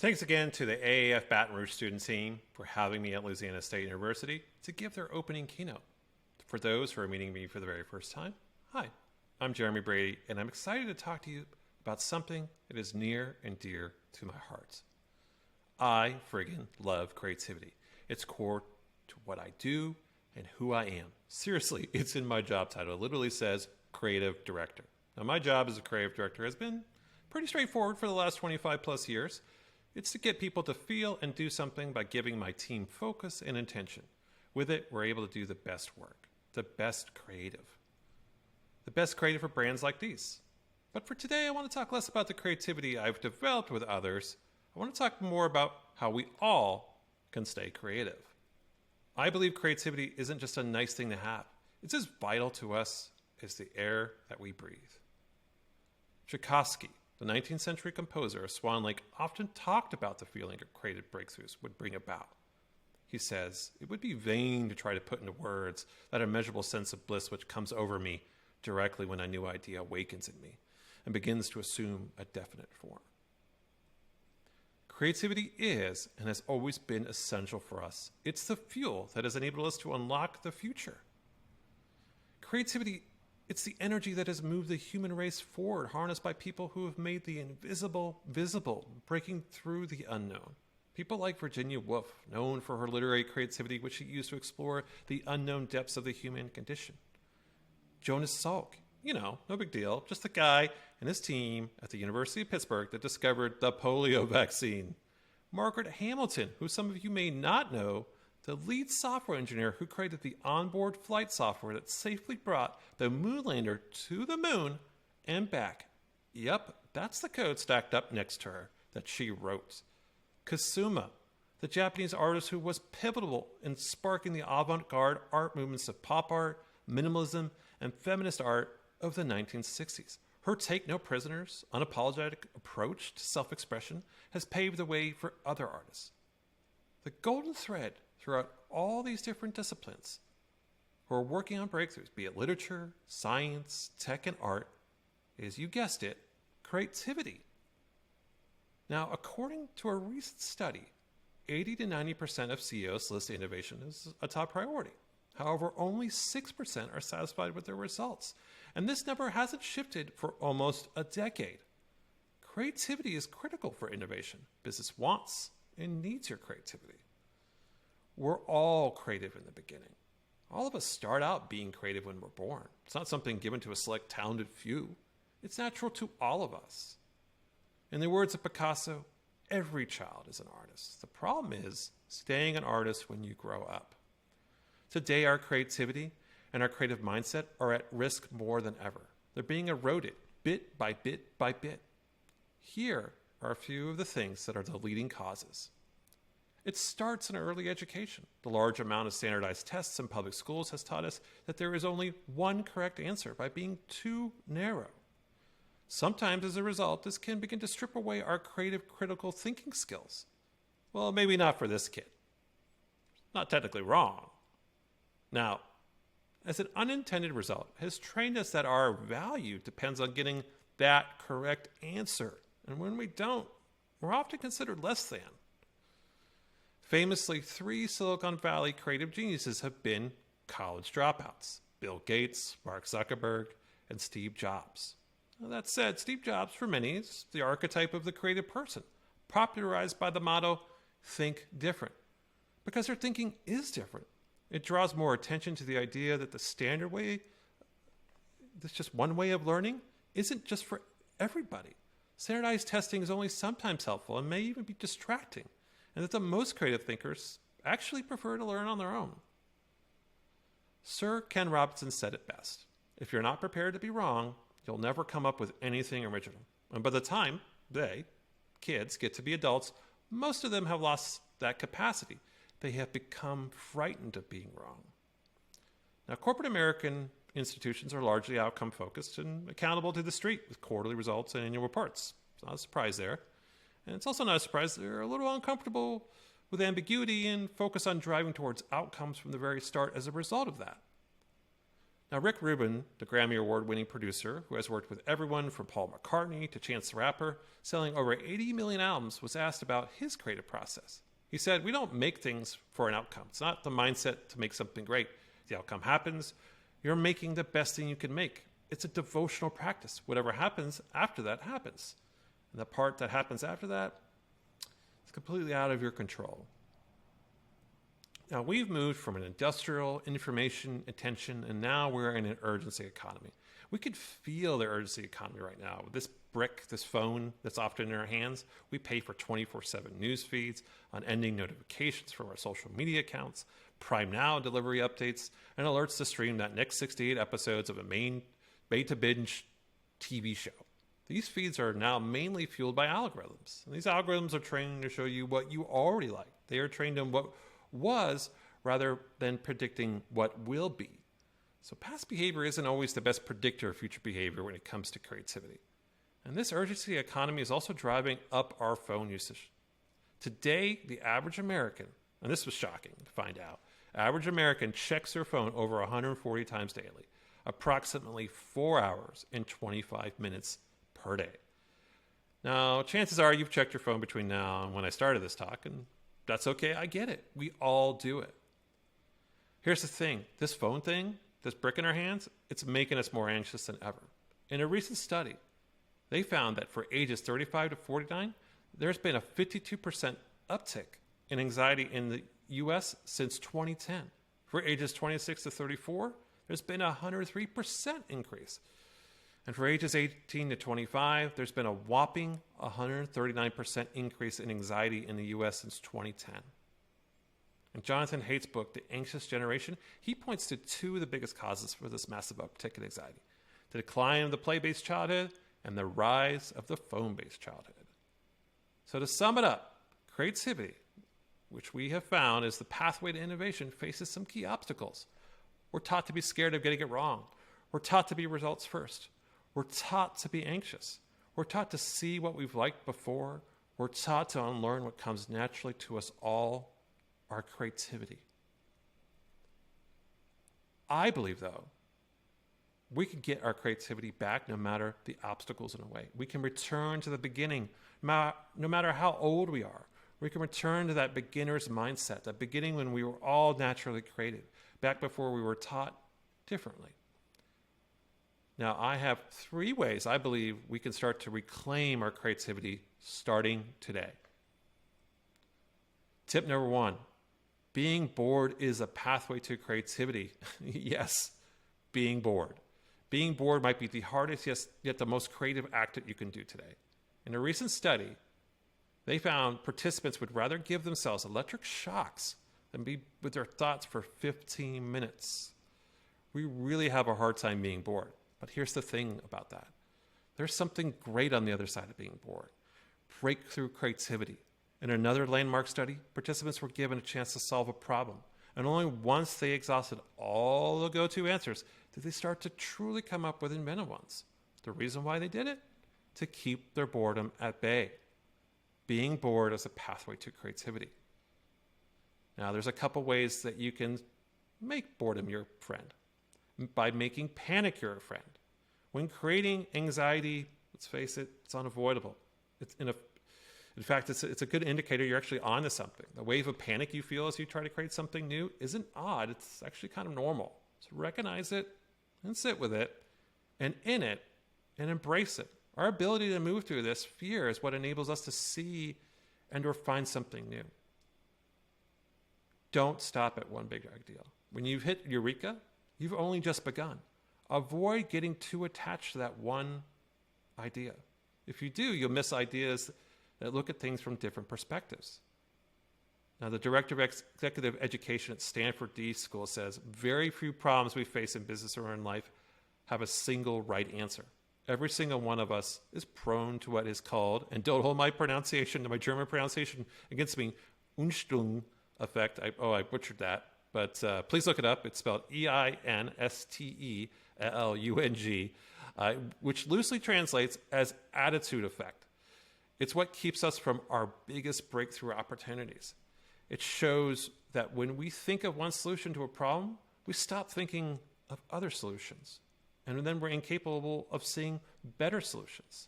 Thanks again to the AAF-Baton Rouge student team for having me at Louisiana State University to give their opening keynote. For those who are meeting me for the very first time, hi, I'm Jeremy Brady, and I'm excited to talk to you about something that is near and dear to my heart. I friggin' love creativity. It's core to what I do and who I am. Seriously, it's in my job title. It literally says creative director. Now, my job as a creative director has been pretty straightforward for the last 25 plus years. It's to get people to feel and do something by giving my team focus and intention. With it, we're able to do the best work, the best creative. The best creative for brands like these. But for today, I want to talk less about the creativity I've developed with others. I want to talk more about how we all can stay creative. I believe creativity isn't just a nice thing to have. It's as vital to us as the air that we breathe. Tchaikovsky, the 19th century composer of Swan Lake, often talked about the feeling of creative breakthroughs would bring about. He says, "It would be vain to try to put into words that immeasurable sense of bliss which comes over me directly when a new idea awakens in me and begins to assume a definite form." Creativity is and has always been essential for us. It's the fuel that has enabled us to unlock the future. Creativity, it's the energy that has moved the human race forward, harnessed by people who have made the invisible visible, breaking through the unknown. People like Virginia Woolf, known for her literary creativity, which she used to explore the unknown depths of the human condition. Jonas Salk, no big deal, just the guy and his team at the University of Pittsburgh that discovered the polio vaccine. Margaret Hamilton, who some of you may not know, the lead software engineer who created the onboard flight software that safely brought the moonlander to the moon and back. Yep, that's the code stacked up next to her that she wrote. Kasuma, the Japanese artist who was pivotal in sparking the avant-garde art movements of pop art, minimalism, and feminist art of the 1960s. Her take no prisoners, unapologetic approach to self-expression has paved the way for other artists. The golden thread throughout all these different disciplines who are working on breakthroughs, be it literature, science, tech, and art, is, you guessed it, creativity. Now, according to a recent study, 80 to 90% of CEOs list innovation as a top priority. However, only 6% are satisfied with their results. And this number hasn't shifted for almost a decade. Creativity is critical for innovation. Business wants and needs your creativity. We're all creative in the beginning. All of us start out being creative when we're born. It's not something given to a select talented few. It's natural to all of us. In the words of Picasso, every child is an artist. The problem is staying an artist when you grow up. Today, our creativity and our creative mindset are at risk more than ever. They're being eroded bit by bit by bit. Here are a few of the things that are the leading causes. It starts in early education. The large amount of standardized tests in public schools has taught us that there is only one correct answer by being too narrow. Sometimes, as a result, this can begin to strip away our creative, critical thinking skills. Well, maybe not for this kid. Not technically wrong. Now, as an unintended result, has trained us that our value depends on getting that correct answer. And when we don't, we're often considered less than. Famously, 3 Silicon Valley creative geniuses have been college dropouts: Bill Gates, Mark Zuckerberg, and Steve Jobs. Now, that said, Steve Jobs, for many, is the archetype of the creative person, popularized by the motto, think different, because their thinking is different. It draws more attention to the idea that the standard way, that's just one way of learning, isn't just for everybody. Standardized testing is only sometimes helpful and may even be distracting, and that the most creative thinkers actually prefer to learn on their own. Sir Ken Robinson said it best: "If you're not prepared to be wrong, you'll never come up with anything original. And by the time kids, get to be adults, most of them have lost that capacity. They have become frightened of being wrong." Now, corporate American institutions are largely outcome-focused and accountable to the street with quarterly results and annual reports. It's not a surprise there. And it's also not a surprise they're a little uncomfortable with ambiguity and focus on driving towards outcomes from the very start as a result of that. Now, Rick Rubin, the Grammy Award-winning producer who has worked with everyone from Paul McCartney to Chance the Rapper, selling over 80 million albums, was asked about his creative process. He said, "We don't make things for an outcome. It's not the mindset to make something great. The outcome happens. You're making the best thing you can make. It's a devotional practice. Whatever happens after that happens. And the part that happens after that is completely out of your control." Now, we've moved from an industrial, information, attention, and now we're in an urgency economy. We could feel the urgency economy right now. With this brick, this phone that's often in our hands, we pay for 24/7 news feeds, unending notifications from our social media accounts, Prime Now delivery updates, and alerts to stream that next 68 episodes of a made-to-binge TV show. These feeds are now mainly fueled by algorithms. And these algorithms are trained to show you what you already like. They are trained on what was rather than predicting what will be. So past behavior isn't always the best predictor of future behavior when it comes to creativity. And this urgency economy is also driving up our phone usage. Today, the average American, and this was shocking to find out, average American checks their phone over 140 times daily, approximately 4 hours and 25 minutes per day. Now, chances are you've checked your phone between now and when I started this talk, and that's okay. I get it. We all do it. Here's the thing. This phone thing, this brick in our hands, it's making us more anxious than ever. In a recent study, they found that for ages 35 to 49, there's been a 52% uptick in anxiety in the U.S. since 2010. For ages 26 to 34, there's been a 103% increase. And for ages 18 to 25, there's been a whopping 139% increase in anxiety in the U.S. since 2010. In Jonathan Haidt's book, The Anxious Generation, he points to two of the biggest causes for this massive uptick in anxiety: the decline of the play-based childhood and the rise of the phone-based childhood. So to sum it up, creativity, which we have found is the pathway to innovation, faces some key obstacles. We're taught to be scared of getting it wrong. We're taught to be results first. We're taught to be anxious. We're taught to see what we've liked before. We're taught to unlearn what comes naturally to us all, our creativity. I believe, though, we can get our creativity back no matter the obstacles in a way. We can return to the beginning, no matter how old we are. We can return to that beginner's mindset, that beginning when we were all naturally creative, back before we were taught differently. Now, I have 3 ways I believe we can start to reclaim our creativity starting today. Tip number 1, being bored is a pathway to creativity. Yes, being bored. Being bored might be the hardest, yet the most creative act that you can do today. In a recent study, they found participants would rather give themselves electric shocks than be with their thoughts for 15 minutes. We really have a hard time being bored. But here's the thing about that. There's something great on the other side of being bored. Breakthrough creativity. In another landmark study, participants were given a chance to solve a problem. And only once they exhausted all the go-to answers did they start to truly come up with inventive ones. The reason why they did it? To keep their boredom at bay. Being bored is a pathway to creativity. Now, there's a couple ways that you can make boredom your friend. By making panic your friend. When creating anxiety, let's face it, it's unavoidable. In fact, it's a good indicator you're actually onto something. The wave of panic you feel as you try to create something new isn't odd. It's actually kind of normal. So recognize it and sit with it and in it and embrace it. Our ability to move through this fear is what enables us to see and or find something new. Don't stop at one big ideal. When you've hit eureka, you've only just begun. Avoid getting too attached to that one idea. If you do, you'll miss ideas that look at things from different perspectives. Now, the director of executive education at Stanford D School says, very few problems we face in business or in life have a single right answer. Every single one of us is prone to what is called, and don't hold my pronunciation, my German pronunciation against me, Umstung effect. I butchered that. But please look it up. It's spelled Einstelung, which loosely translates as attitude effect. It's what keeps us from our biggest breakthrough opportunities. It shows that when we think of one solution to a problem, we stop thinking of other solutions. And then we're incapable of seeing better solutions.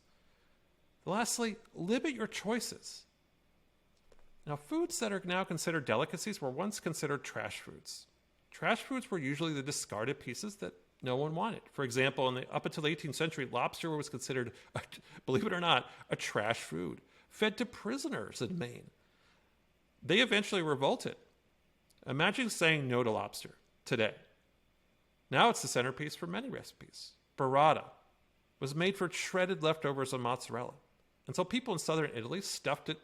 Lastly, limit your choices. Now, foods that are now considered delicacies were once considered trash foods. Trash foods were usually the discarded pieces that no one wanted. For example, up until the 18th century, lobster was considered, believe it or not, a trash food, fed to prisoners in Maine. They eventually revolted. Imagine saying no to lobster today. Now it's the centerpiece for many recipes. Burrata was made for shredded leftovers of mozzarella. And so people in southern Italy stuffed it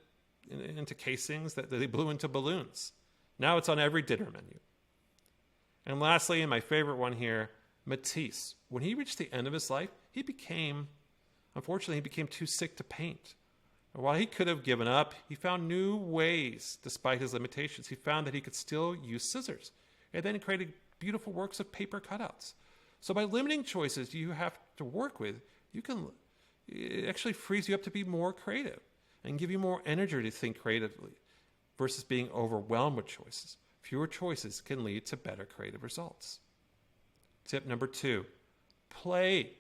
into casings that they blew into balloons. Now it's on every dinner menu. And lastly, and my favorite one here, Matisse. When he reached the end of his life, unfortunately, he became too sick to paint. And while he could have given up, he found new ways despite his limitations. He found that he could still use scissors, and then he created beautiful works of paper cutouts. So by limiting choices you have to work with, it actually frees you up to be more creative and give you more energy to think creatively versus being overwhelmed with choices. Fewer choices can lead to better creative results. Tip number 2, play.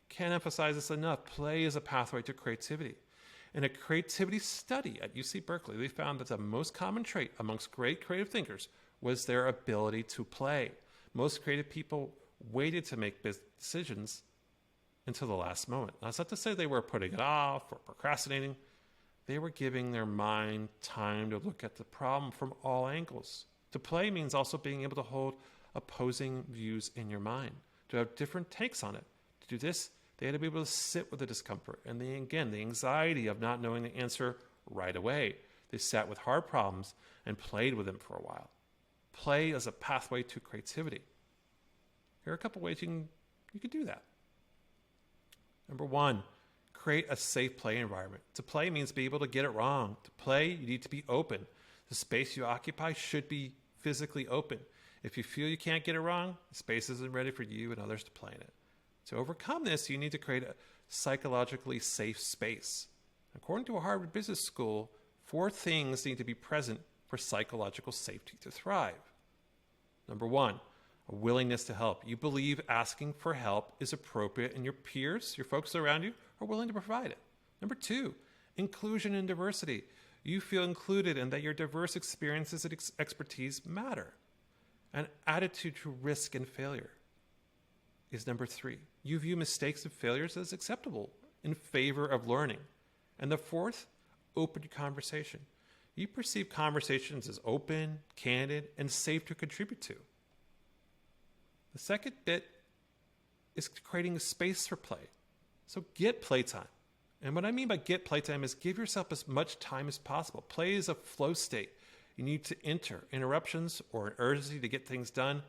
Can't emphasize this enough. Play is a pathway to creativity. In a creativity study at UC Berkeley, they found that the most common trait amongst great creative thinkers was their ability to play. Most creative people waited to make decisions until the last moment. Now, it's not to say they were putting it off or procrastinating. They were giving their mind time to look at the problem from all angles. To play means also being able to hold opposing views in your mind, to have different takes on it. To do this, they had to be able to sit with the discomfort and the anxiety of not knowing the answer right away. They sat with hard problems and played with them for a while. Play is a pathway to creativity. Here are a couple ways you can do that. Number 1, create a safe play environment. To play means be able to get it wrong. To play, you need to be open. The space you occupy should be physically open. If you feel you can't get it wrong, the space isn't ready for you and others to play in it. To overcome this, you need to create a psychologically safe space. According to a Harvard Business School, 4 things need to be present for psychological safety to thrive. Number 1, a willingness to help. You believe asking for help is appropriate and your peers, your folks around you, are willing to provide it. Number 2, inclusion and diversity. You feel included and that your diverse experiences and expertise matter. An attitude to risk and failure is number 3. You view mistakes and failures as acceptable in favor of learning. And the 4th, open conversation. You perceive conversations as open, candid, and safe to contribute to. The second bit is creating a space for play. So get playtime. And what I mean by get playtime is give yourself as much time as possible. Play is a flow state. You need to enter interruptions or an urgency to get things done.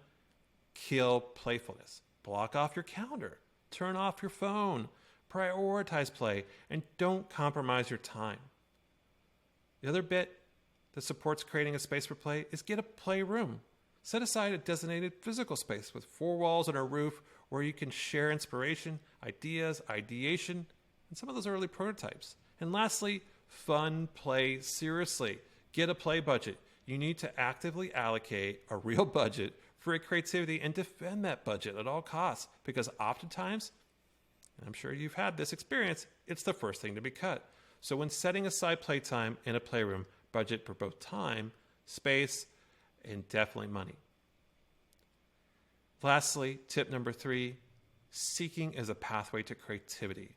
Kill playfulness. Block off your calendar. Turn off your phone. Prioritize play. And don't compromise your time. The other bit that supports creating a space for play is get a playroom. Set aside a designated physical space with 4 walls and a roof where you can share inspiration, ideas, ideation, and some of those early prototypes. And lastly, fun play seriously. Get a play budget. You need to actively allocate a real budget for creativity and defend that budget at all costs, because oftentimes, and I'm sure you've had this experience, it's the first thing to be cut. So when setting aside playtime in a playroom, budget for both time, space, and definitely money. Lastly, tip number 3, seeking is a pathway to creativity.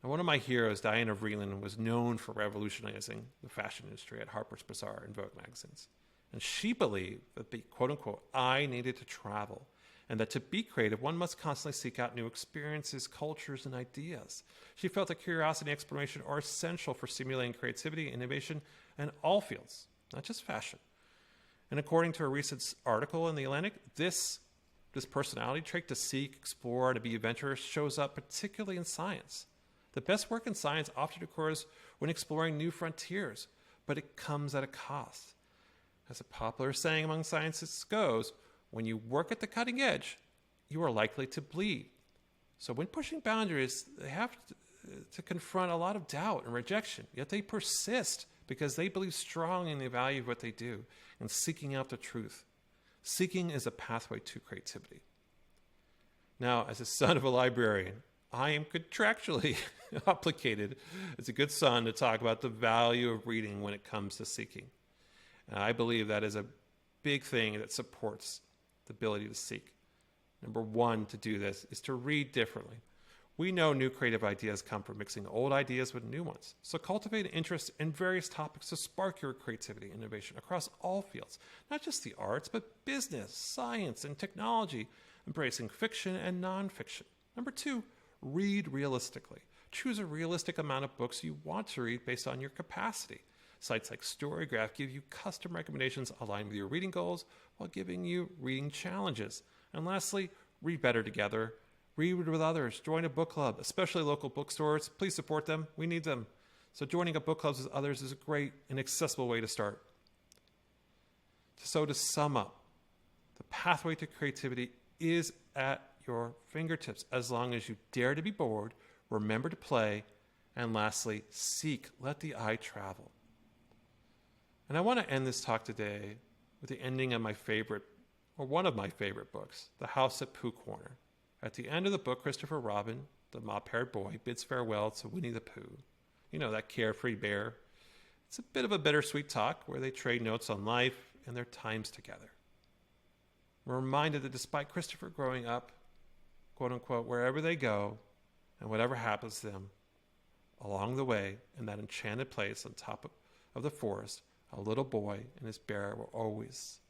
Now, one of my heroes, Diana Vreeland, was known for revolutionizing the fashion industry at Harper's Bazaar and Vogue magazines. And she believed that the quote-unquote I needed to travel, and that to be creative, one must constantly seek out new experiences, cultures, and ideas. She felt that curiosity and exploration are essential for stimulating creativity and innovation in all fields, not just fashion. And according to a recent article in The Atlantic, this personality trait to seek, explore, and to be adventurous shows up particularly in science. The best work in science often occurs when exploring new frontiers, but it comes at a cost. As a popular saying among scientists goes, when you work at the cutting edge, you are likely to bleed. So when pushing boundaries, they have to confront a lot of doubt and rejection, yet they persist because they believe strongly in the value of what they do and seeking out the truth. Seeking is a pathway to creativity. Now, as a son of a librarian, I am contractually obligated as a good son to talk about the value of reading when it comes to seeking. And I believe that is a big thing that supports the ability to seek. Number one to do this is to read differently. We know new creative ideas come from mixing old ideas with new ones. So cultivate an interest in various topics to spark your creativity and innovation across all fields, not just the arts, but business, science, and technology, embracing fiction and nonfiction. Number two, read realistically. Choose a realistic amount of books you want to read based on your capacity. Sites like Storygraph give you custom recommendations aligned with your reading goals while giving you reading challenges. And lastly, read better together. Read with others. Join a book club, especially local bookstores. Please support them. We need them. So joining a book club with others is a great and accessible way to start. So to sum up, the pathway to creativity is at your fingertips as long as you dare to be bored, remember to play, and lastly, seek. Let the eye travel. And I want to end this talk today with the ending of my favorite, or one of my favorite books, The House at Pooh Corner. At the end of the book, Christopher Robin, the mop-haired boy, bids farewell to Winnie the Pooh. You know, that carefree bear. It's a bit of a bittersweet talk where they trade notes on life and their times together. We're reminded that despite Christopher growing up, quote unquote, wherever they go and whatever happens to them, along the way in that enchanted place on top of the forest, a little boy and his bear will always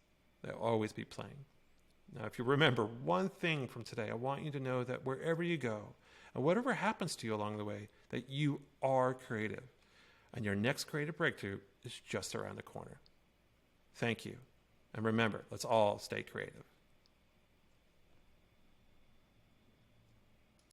be playing. Now, if you remember one thing from today, I want you to know that wherever you go and whatever happens to you along the way, that you are creative and your next creative breakthrough is just around the corner. Thank you. And remember, let's all stay creative.